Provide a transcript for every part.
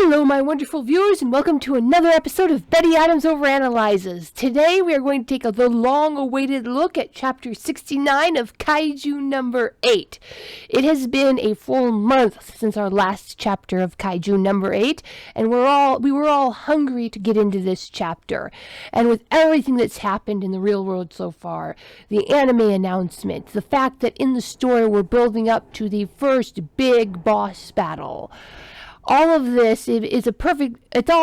Hello, my wonderful viewers, and welcome to another episode of Betty Adams Overanalyzes. Today, we are going to take the long-awaited look at Chapter 69 of Kaiju number 8. It has been a full month since our last chapter of Kaiju number 8, and we were all hungry to get into this chapter. And with everything that's happened in the real world so far, the anime announcement, the fact that in the story we're building up to the first big boss battle, all of this is a perfect, we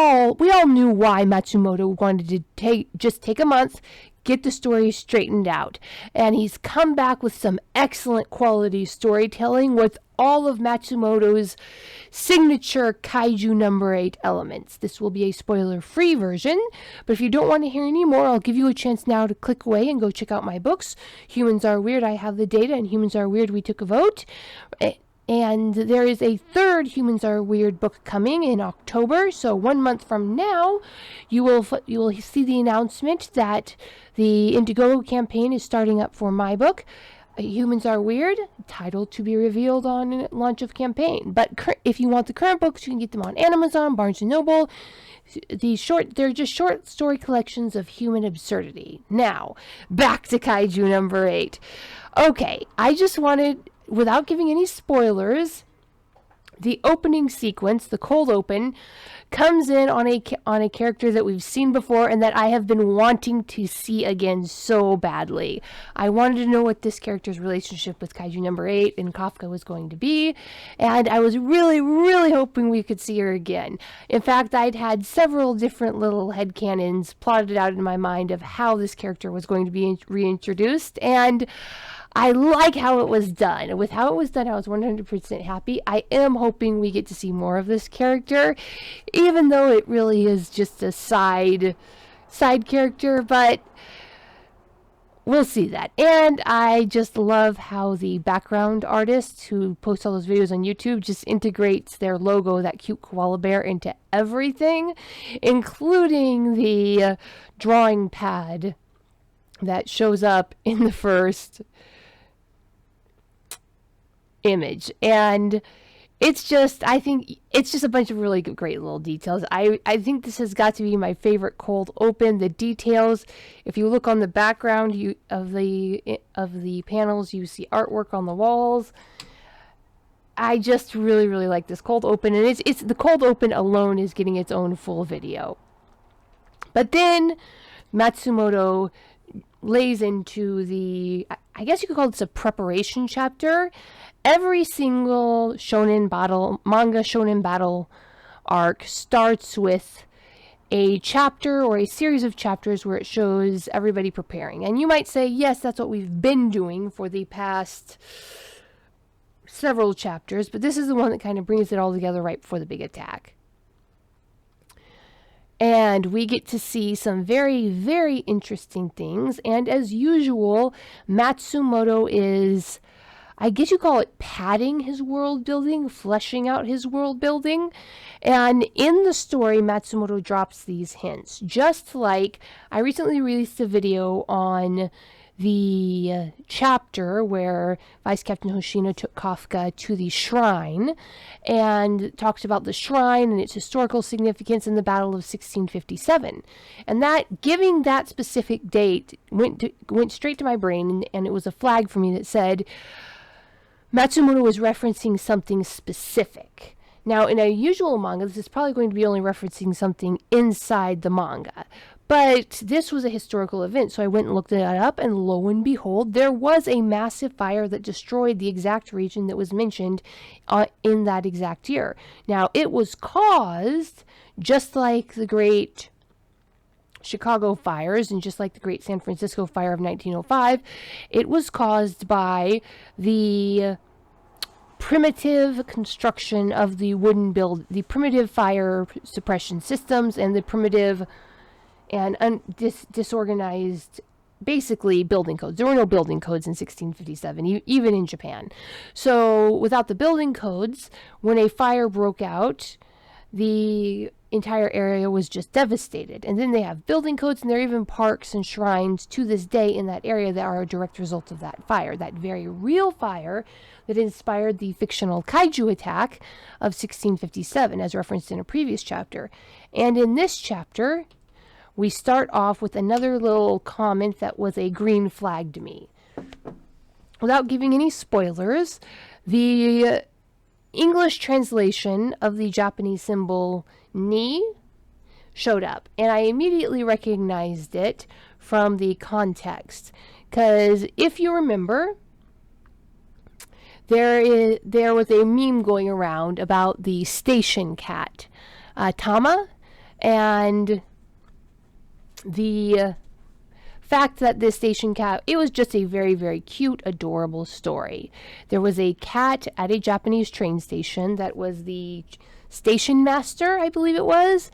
all knew why Matsumoto wanted to take a month, get the story straightened out. And he's come back with some excellent quality storytelling with all of Matsumoto's signature Kaiju number 8 elements. This will be a spoiler-free version, but if you don't want to hear any more, I'll give you a chance now to click away and go check out my books. Humans Are Weird, I Have the Data, and Humans Are Weird, We Took a Vote. And there is a third Humans Are Weird book coming in October. So 1 month from now, you will see the announcement that the Indiegogo campaign is starting up for my book, Humans Are Weird, title to be revealed on launch of campaign. But if you want the current books, you can get them on Amazon, Barnes & Noble. They're just short story collections of human absurdity. Now, back to Kaiju number 8. Okay, I just wanted, without giving any spoilers, the opening sequence, the cold open, comes in on a character that we've seen before and that I have been wanting to see again so badly. I wanted to know what this character's relationship with Kaiju number 8 and Kafka was going to be, and I was really, really hoping we could see her again. In fact, I'd had several different little headcanons plotted out in my mind of how this character was going to be reintroduced, and I like how it was done. With how it was done, I was 100% happy. I am hoping we get to see more of this character, even though it really is just a side character, but we'll see that. And I just love how the background artist who posts all those videos on YouTube just integrates their logo, that cute koala bear, into everything, including the drawing pad that shows up in the first image. And it's just, I think it's just a bunch of really great little details. I think this has got to be my favorite cold open. The details, if you look on the background of the panels, you see artwork on the walls. I just really, really like this cold open, and it's the cold open alone is getting its own full video. But then Matsumoto lays into I guess you could call this a preparation chapter. Every single manga shonen battle arc starts with a chapter or a series of chapters where it shows everybody preparing. And you might say, yes, that's what we've been doing for the past several chapters, but this is the one that kind of brings it all together right before the big attack. And we get to see some very, very interesting things. And as usual, Matsumoto is, I guess you call it, padding his world building, fleshing out his world building. And in the story, Matsumoto drops these hints. Just like I recently released a video on the chapter where Vice Captain Hoshino took Kafka to the shrine and talked about the shrine and its historical significance in the Battle of 1657. And that, giving that specific date, went straight to my brain, and it was a flag for me that said Matsumoto was referencing something specific. Now, in a usual manga, this is probably going to be only referencing something inside the manga. But this was a historical event, so I went and looked that up, and lo and behold, there was a massive fire that destroyed the exact region that was mentioned in that exact year. Now, it was caused, just like the Great Chicago fires and just like the Great San Francisco fire of 1905, it was caused by the primitive construction of the the primitive fire suppression systems and the primitive and disorganized, basically, building codes. There were no building codes in 1657, even in Japan. So without the building codes, when a fire broke out, the entire area was just devastated. And then they have building codes, and there are even parks and shrines to this day in that area that are a direct result of that fire, that very real fire that inspired the fictional Kaiju attack of 1657, as referenced in a previous chapter. And in this chapter, we start off with another little comment that was a green flag to me. Without giving any spoilers, the English translation of the Japanese symbol ni showed up, and I immediately recognized it from the context. Because if you remember, there was a meme going around about the station cat, Tama, and the fact that this station cat, it was just a very, very cute, adorable story. There was a cat at a Japanese train station that was the station master, I believe it was,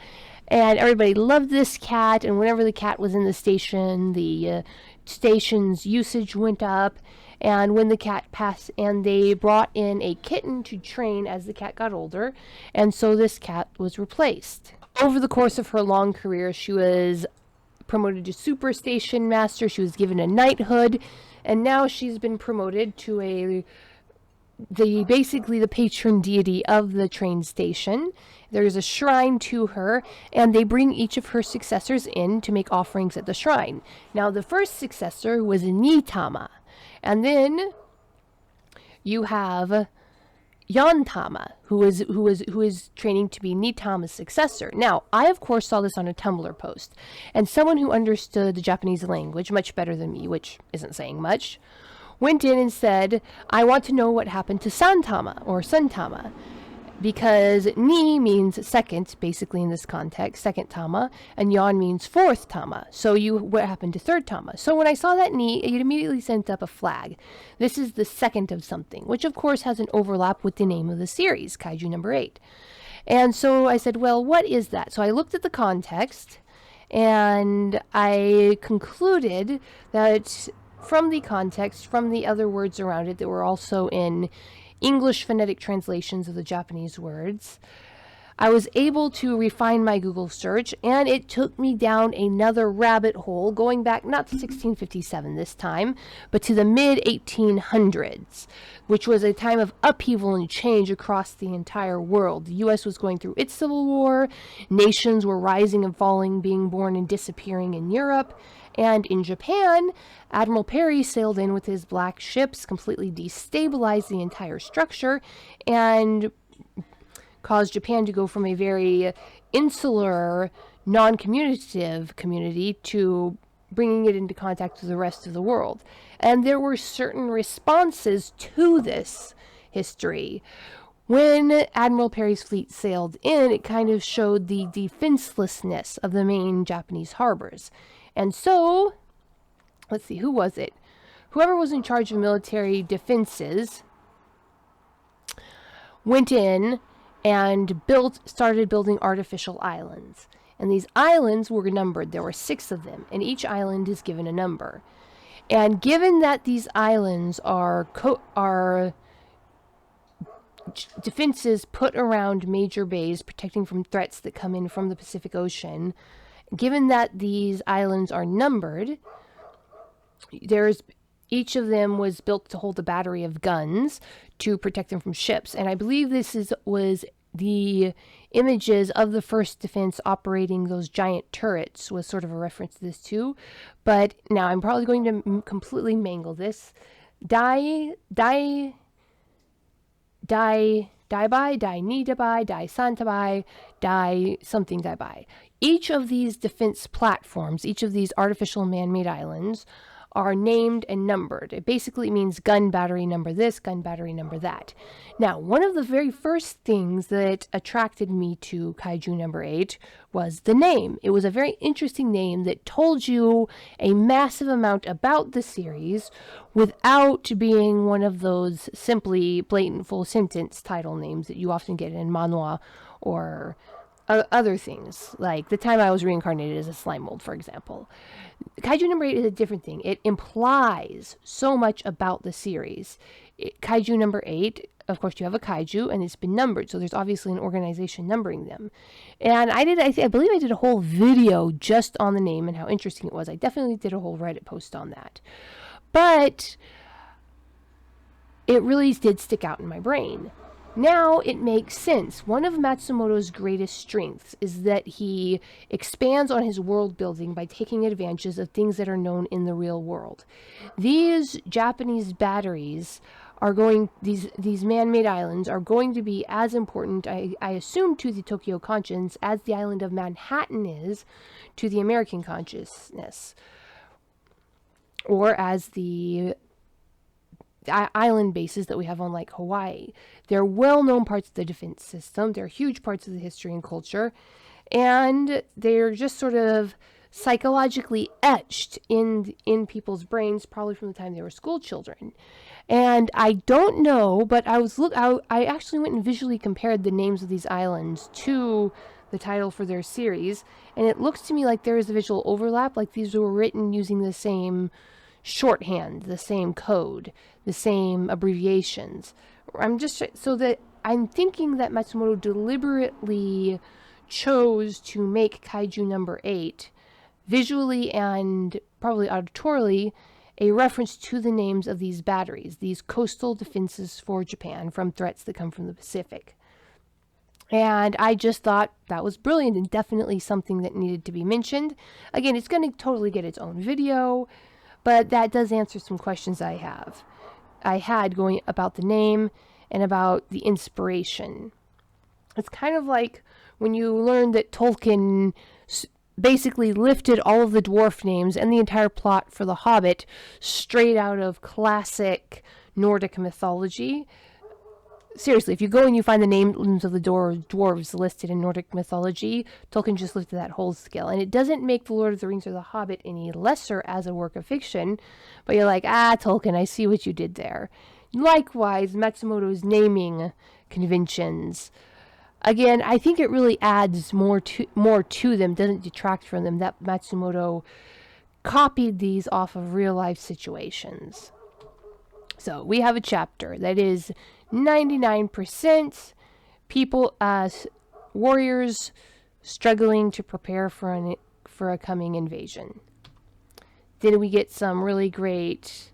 and everybody loved this cat, and whenever the cat was in the station's usage went up. And when the cat passed, and they brought in a kitten to train as the cat got older, and so this cat was replaced. Over the course of her long career, she was promoted to super station master, she was given a knighthood, and now she's been promoted to basically the patron deity of the train station. There's a shrine to her, and they bring each of her successors in to make offerings at the shrine. Now, the first successor was Nitama, and then you have Yontama, who is training to be Nitama's successor. Now, I of course saw this on a Tumblr post, and someone who understood the Japanese language much better than me, which isn't saying much, went in and said, I want to know what happened to Santama, or Suntama, because Ni means second, basically in this context, second Tama, and Yon means fourth Tama. So what happened to third Tama? So when I saw that Ni, it immediately sent up a flag. This is the second of something, which of course has an overlap with the name of the series, Kaiju number 8. And so I said, well, what is that? So I looked at the context, and I concluded that from the context, from the other words around it that were also in English phonetic translations of the Japanese words, I was able to refine my Google search, and it took me down another rabbit hole, going back not to 1657 this time, but to the mid-1800s, which was a time of upheaval and change across the entire world. The U.S. was going through its civil war, nations were rising and falling, being born and disappearing in Europe, and in Japan, Admiral Perry sailed in with his black ships, completely destabilized the entire structure, and caused Japan to go from a very insular, non-communicative community to bringing it into contact with the rest of the world. And there were certain responses to this history. When Admiral Perry's fleet sailed in, it kind of showed the defenselessness of the main Japanese harbors. And so, let's see, who was it? Whoever was in charge of military defenses went in and started building artificial islands. And these islands were numbered. There were 6 of them, and each island is given a number. And given that these islands are defenses put around major bays, protecting from threats that come in from the Pacific Ocean, given that these islands are numbered, each of them was built to hold a battery of guns to protect them from ships. And I believe this was the images of the first defense operating those giant turrets was sort of a reference to this too. But now I'm probably going to completely mangle this. Dai ni dabai, dai santabai, dai something daibai. Each of these defense platforms, each of these artificial man-made islands, are named and numbered. It basically means gun battery number this, gun battery number that. Now, one of the very first things that attracted me to Kaiju number 8 was the name. It was a very interesting name that told you a massive amount about the series without being one of those simply blatant full sentence title names that you often get in manhwa or other things, like The Time I Was Reincarnated as a Slime Mold, for example. Kaiju number 8 is a different thing. It implies so much about the series. Kaiju number 8, of course, you have a kaiju, and it's been numbered, so there's obviously an organization numbering them. And I believe I did a whole video just on the name and how interesting it was. I definitely did a whole Reddit post on that. But it really did stick out in my brain. Now it makes sense. One of Matsumoto's greatest strengths is that he expands on his world building by taking advantages of things that are known in the real world. These Japanese batteries are these man-made islands are going to be as important, I assume, to the Tokyo conscience as the island of Manhattan is to the American consciousness, or as the island bases that we have on like Hawaii. They're well-known parts of the defense system. They're huge parts of the history and culture, and they're just sort of psychologically etched in people's brains, probably from the time they were school children. And I don't know, but I actually went and visually compared the names of these islands to the title for their series, and it looks to me like there is a visual overlap, like these were written using the same shorthand, the same code, the same abbreviations. I'm thinking that Matsumoto deliberately chose to make Kaiju number 8 visually and probably auditorily a reference to the names of these batteries, these coastal defenses for Japan from threats that come from the Pacific. And I just thought that was brilliant and definitely something that needed to be mentioned. Again, it's going to totally get its own video, but that does answer some questions I had going about the name and about the inspiration. It's kind of like when you learn that Tolkien basically lifted all of the dwarf names and the entire plot for The Hobbit straight out of classic Nordic mythology. Seriously, if you go and you find the names of the dwarves listed in Nordic mythology, Tolkien just lifted that whole scale. And it doesn't make The Lord of the Rings or The Hobbit any lesser as a work of fiction, but you're like, Tolkien, I see what you did there. Likewise, Matsumoto's naming conventions. Again, I think it really adds more to them, doesn't detract from them, that Matsumoto copied these off of real-life situations. So, we have a chapter that is 99% people, warriors struggling to prepare for a coming invasion. Then we get some really great,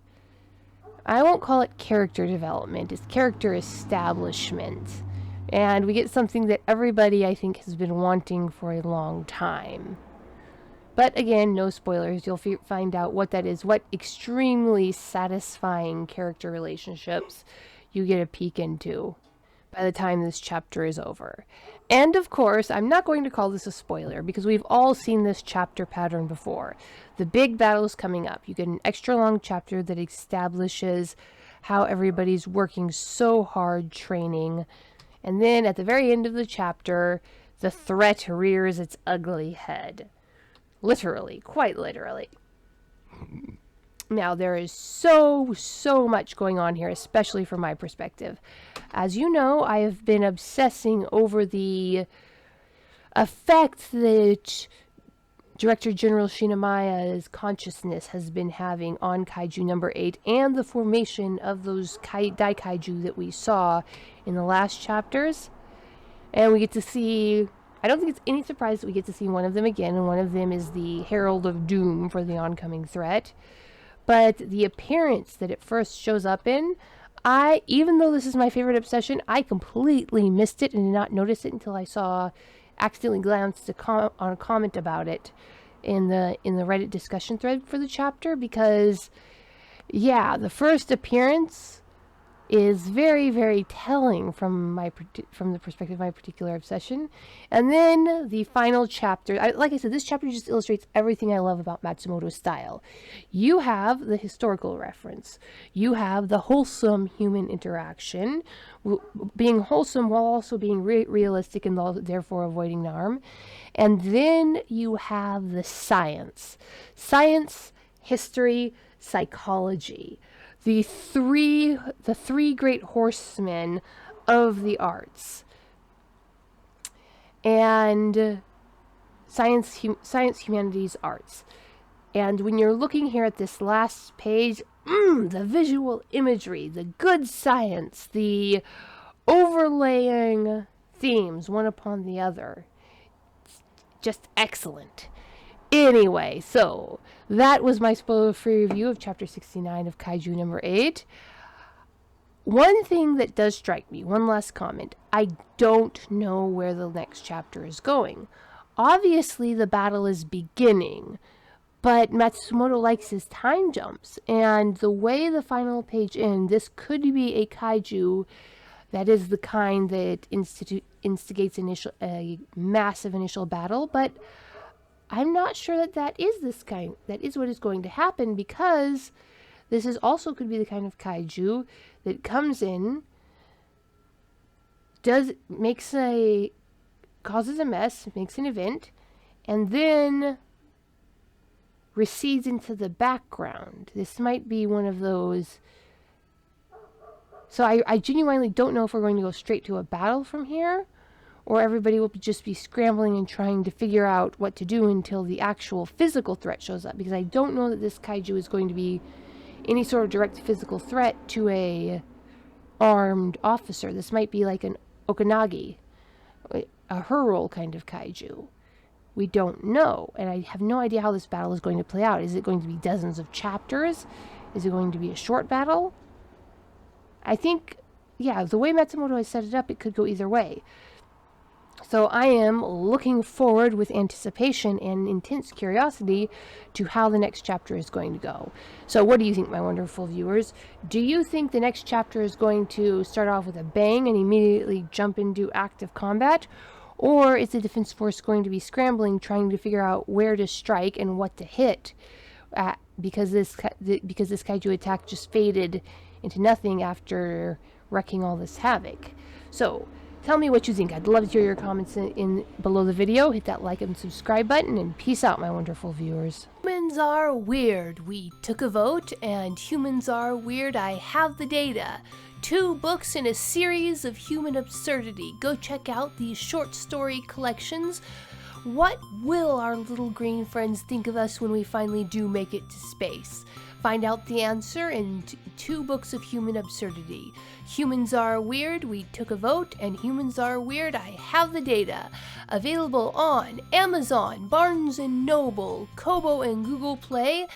I won't call it character development, it's character establishment. And we get something that everybody, I think, has been wanting for a long time. But again, no spoilers. You'll find out what that is, what extremely satisfying character relationships you get a peek into by the time this chapter is over. And of course, I'm not going to call this a spoiler because we've all seen this chapter pattern before. The big battle is coming up. You get an extra long chapter that establishes how everybody's working so hard training. And then at the very end of the chapter, the threat rears its ugly head. Literally, quite literally. Now, there is so much going on here, especially from my perspective. As you know, I have been obsessing over the effect that Director General Shinamaya's consciousness has been having on Kaiju number 8 and the formation of those Daikaiju that we saw in the last chapters. And we get to see, I don't think it's any surprise that we get to see one of them again, and one of them is the Herald of Doom for the oncoming threat. But the appearance that it first shows up in, even though this is my favorite obsession, I completely missed it and did not notice it until I accidentally glanced on a comment about it in the Reddit discussion thread for the chapter, because the first appearance is very, very telling from the perspective of my particular obsession. And then the final chapter, like I said, this chapter just illustrates everything I love about Matsumoto's style. You have the historical reference. You have the wholesome human interaction, being wholesome while also being realistic and therefore avoiding harm. And then you have the science, history, psychology. The three great horsemen of the arts, and science, humanities, arts. And when you're looking here at this last page, The visual imagery, the good science, the overlaying themes one upon the other. Just excellent. Anyway, so that was my spoiler-free review of Chapter 69 of Kaiju number 8. One thing that does strike me, one last comment, I don't know where the next chapter is going. Obviously, the battle is beginning, but Matsumoto likes his time jumps, and the way the final page ends, this could be a kaiju that is the kind that instigates a massive initial battle, but I'm not sure that is what is going to happen, because this is also could be the kind of kaiju that comes in, causes a mess, makes an event, and then recedes into the background. This might be one of those. So I genuinely don't know if we're going to go straight to a battle from here, or everybody will just be scrambling and trying to figure out what to do until the actual physical threat shows up, because I don't know that this kaiju is going to be any sort of direct physical threat to a armed officer. This might be like an Okanagi, a hurl kind of kaiju. We don't know, and I have no idea how this battle is going to play out. Is it going to be dozens of chapters? Is it going to be a short battle? I think, yeah, the way Matsumoto has set it up, it could go either way. So I am looking forward with anticipation and intense curiosity to how the next chapter is going to go. So what do you think, my wonderful viewers? Do you think the next chapter is going to start off with a bang and immediately jump into active combat? Or is the defense force going to be scrambling, trying to figure out where to strike and what to hit? Because this kaiju attack just faded into nothing after wrecking all this havoc. So tell me what you think. I'd love to hear your comments in below the video. Hit that like and subscribe button, and peace out, my wonderful viewers. Humans are weird. We took a vote, and humans are weird. I have the data. 2 books in a series of human absurdity. Go check out these short story collections. What will our little green friends think of us when we finally do make it to space? Find out the answer in 2 books of human absurdity. Humans are weird, we took a vote, and humans are weird, I have the data. Available on Amazon, Barnes & Noble, Kobo, and Google Play.